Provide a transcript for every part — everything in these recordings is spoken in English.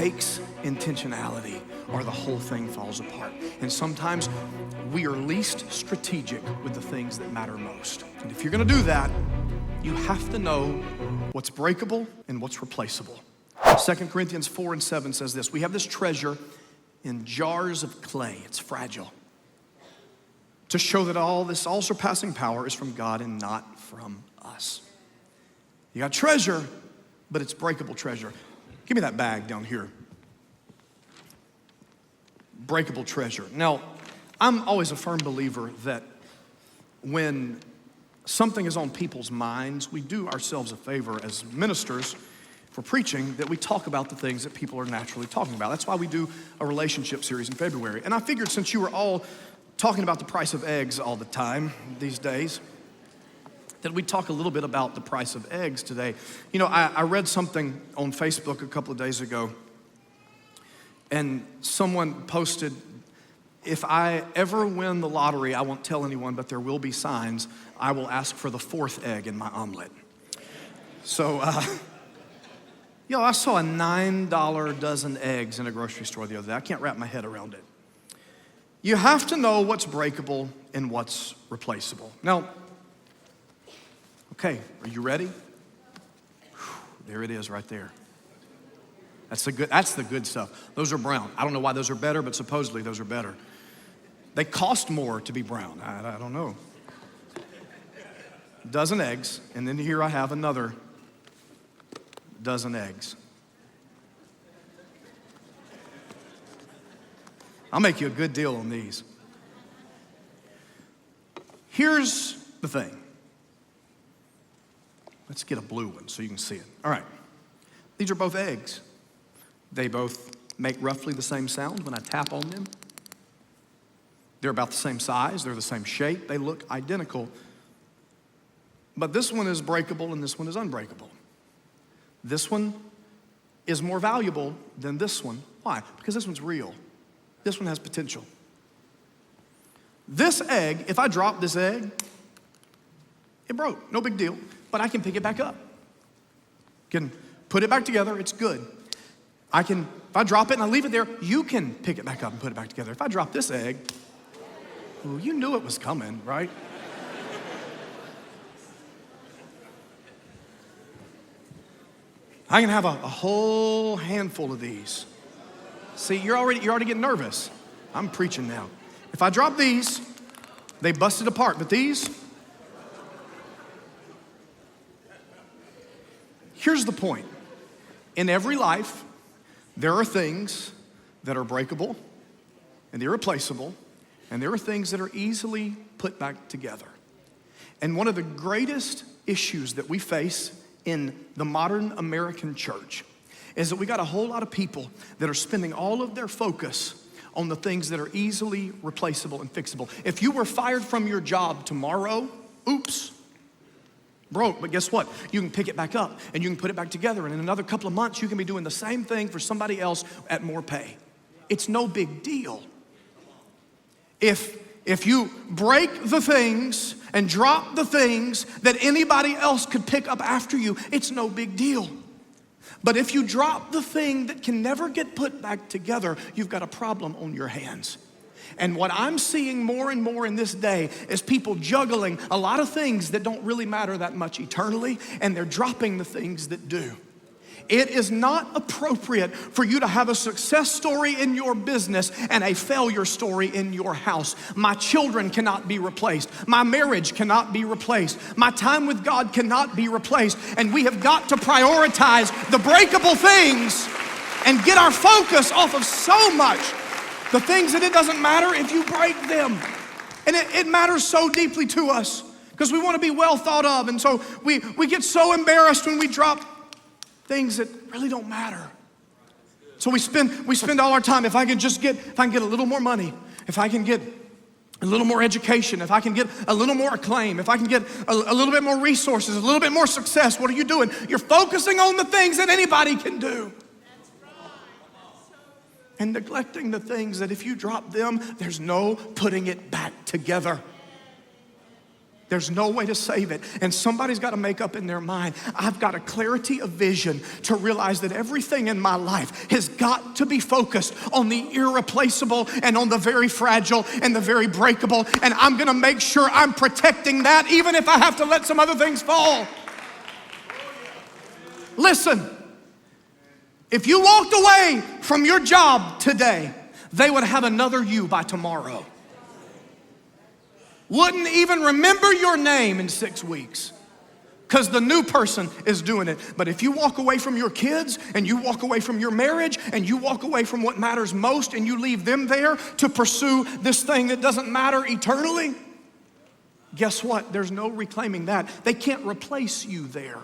takes intentionality or the whole thing falls apart. And sometimes we are least strategic with the things that matter most. And if you're gonna do that, you have to know what's breakable and what's replaceable. 2 Corinthians 4:7 says this: we have this treasure in jars of clay. It's fragile, to show that all this all-surpassing power is from God and not from us. You got treasure, but it's breakable treasure. Give me that bag down here. Breakable treasure. Now, I'm always a firm believer that when something is on people's minds, we do ourselves a favor as ministers for preaching that we talk about the things that people are naturally talking about. That's why we do a relationship series in February. And I figured since you were all talking about the price of eggs all the time these days, that we'd talk a little bit about the price of eggs today. You know, I read something on Facebook a couple of days ago, and someone posted, if I ever win the lottery, I won't tell anyone, but there will be signs, I will ask for the 4th egg in my omelet. So, I saw a $9 dozen eggs in a grocery store the other day. I can't wrap my head around it. You have to know what's breakable and what's replaceable. Now, okay, are you ready? There it is right there. That's the good stuff. Those are brown. I don't know why those are better, but supposedly those are better. They cost more to be brown. I don't know. Dozen eggs, and then here I have another dozen eggs. I'll make you a good deal on these. Here's the thing. Let's get a blue one so you can see it. All right. These are both eggs. They both make roughly the same sound when I tap on them. They're about the same size. They're the same shape. They look identical. But this one is breakable and this one is unbreakable. This one is more valuable than this one. Why? Because this one's real. This one has potential. This egg, if I drop this egg, it broke, no big deal, but I can pick it back up. Can put it back together, it's good. If I drop it and I leave it there, you can pick it back up and put it back together. If I drop this egg, well, you knew it was coming, right? I can have a whole handful of these. See, you're already getting nervous. I'm preaching now. If I drop these, they busted apart, but these, here's the point. In every life, there are things that are breakable and irreplaceable, and there are things that are easily put back together. And one of the greatest issues that we face in the modern American church is that we got a whole lot of people that are spending all of their focus on the things that are easily replaceable and fixable. If you were fired from your job tomorrow, oops, broke, but guess what? You can pick it back up and you can put it back together, and in another couple of months you can be doing the same thing for somebody else at more pay. It's no big deal. If you break the things and drop the things that anybody else could pick up after you, it's no big deal. But if you drop the thing that can never get put back together, you've got a problem on your hands. And what I'm seeing more and more in this day is people juggling a lot of things that don't really matter that much eternally, and they're dropping the things that do. It is not appropriate for you to have a success story in your business and a failure story in your house. My children cannot be replaced. My marriage cannot be replaced. My time with God cannot be replaced. And we have got to prioritize the breakable things and get our focus off of so much the things that it doesn't matter if you break them. And it matters so deeply to us because we want to be well thought of. And so we get so embarrassed when we drop things that really don't matter. So we spend all our time, if I can get a little more money, if I can get a little more education, if I can get a little more acclaim, if I can get a little bit more resources, a little bit more success, what are you doing? You're focusing on the things that anybody can do. And neglecting the things that if you drop them, there's no putting it back together. There's no way to save it. And somebody's got to make up in their mind, I've got a clarity of vision to realize that everything in my life has got to be focused on the irreplaceable and on the very fragile and the very breakable. And I'm going to make sure I'm protecting that even if I have to let some other things fall. Listen, if you walked away from your job today, they would have another you by tomorrow. Wouldn't even remember your name in 6 weeks because the new person is doing it. But if you walk away from your kids and you walk away from your marriage and you walk away from what matters most and you leave them there to pursue this thing that doesn't matter eternally, guess what? There's no reclaiming that. They can't replace you there.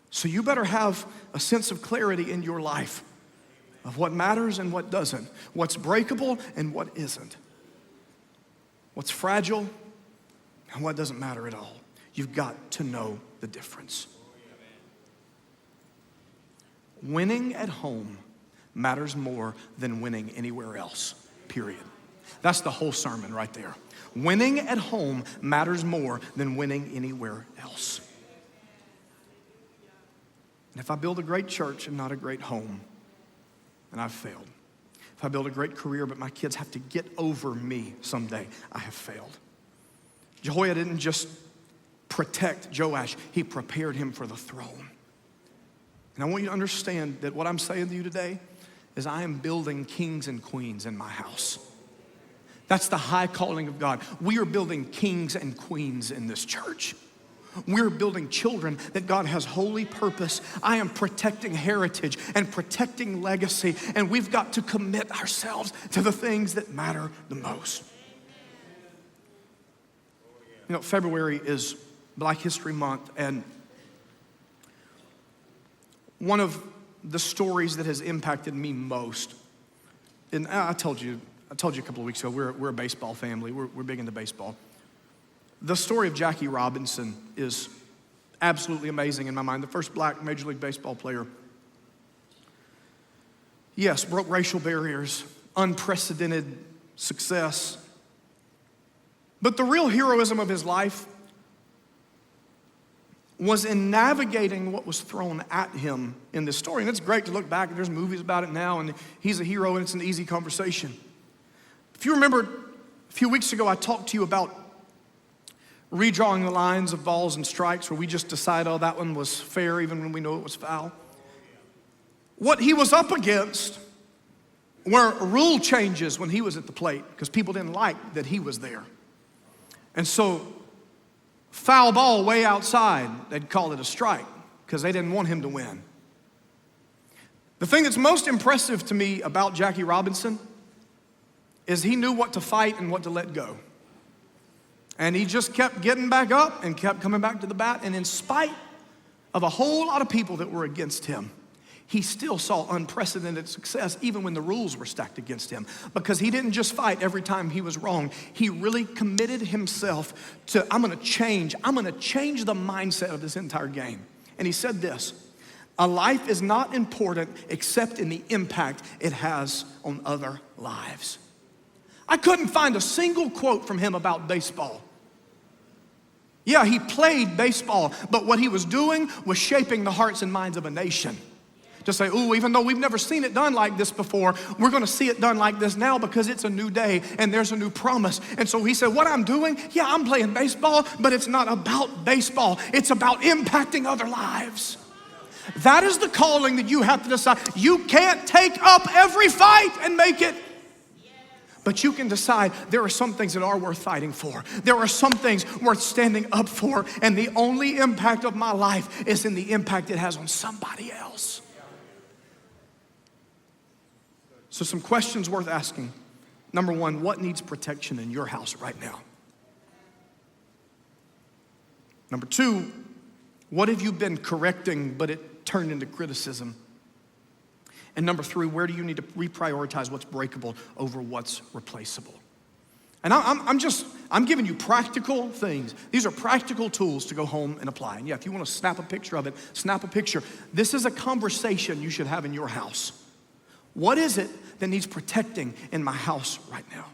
So you better have a sense of clarity in your life of what matters and what doesn't, what's breakable and what isn't, what's fragile and what doesn't matter at all. You've got to know the difference. Winning at home matters more than winning anywhere else, period. That's the whole sermon right there. Winning at home matters more than winning anywhere else. And if I build a great church and not a great home, then I've failed. If I build a great career but my kids have to get over me someday, I have failed. Jehoiada didn't just protect Joash, he prepared him for the throne. And I want you to understand that what I'm saying to you today is I am building kings and queens in my house. That's the high calling of God. We are building kings and queens in this church. We're building children that God has holy purpose. I am protecting heritage and protecting legacy, and we've got to commit ourselves to the things that matter the most. You know, February is Black History Month, and one of the stories that has impacted me most, and I told you a couple of weeks ago, we're a baseball family. We're big into baseball. The story of Jackie Robinson is absolutely amazing in my mind. The first Black Major League Baseball player. Yes, broke racial barriers, unprecedented success. But the real heroism of his life was in navigating what was thrown at him in this story. And it's great to look back, there's movies about it now, and he's a hero, and it's an easy conversation. If you remember, a few weeks ago, I talked to you about redrawing the lines of balls and strikes where we just decide, oh, that one was fair even when we know it was foul. What he was up against were rule changes when he was at the plate because people didn't like that he was there. And so foul ball way outside, they'd call it a strike because they didn't want him to win. The thing that's most impressive to me about Jackie Robinson is he knew what to fight and what to let go. And he just kept getting back up and kept coming back to the bat. And in spite of a whole lot of people that were against him, he still saw unprecedented success even when the rules were stacked against him. Because he didn't just fight every time he was wrong. He really committed himself to, I'm gonna change the mindset of this entire game. And he said this, a life is not important except in the impact it has on other lives. I couldn't find a single quote from him about baseball. Yeah, he played baseball, but what he was doing was shaping the hearts and minds of a nation. To say, ooh, even though we've never seen it done like this before, we're gonna see it done like this now because it's a new day and there's a new promise. And so he said, what I'm doing, yeah, I'm playing baseball, but it's not about baseball. It's about impacting other lives. That is the calling that you have to decide. You can't take up every fight and make it. But you can decide there are some things that are worth fighting for. There are some things worth standing up for. And the only impact of my life is in the impact it has on somebody else. So some questions worth asking. Number one, what needs protection in your house right now? Number two, what have you been correcting but it turned into criticism? And number three, where do you need to reprioritize what's breakable over what's replaceable? And I'm giving you practical things. These are practical tools to go home and apply. And yeah, if you want to snap a picture of it, snap a picture. This is a conversation you should have in your house. What is it that needs protecting in my house right now?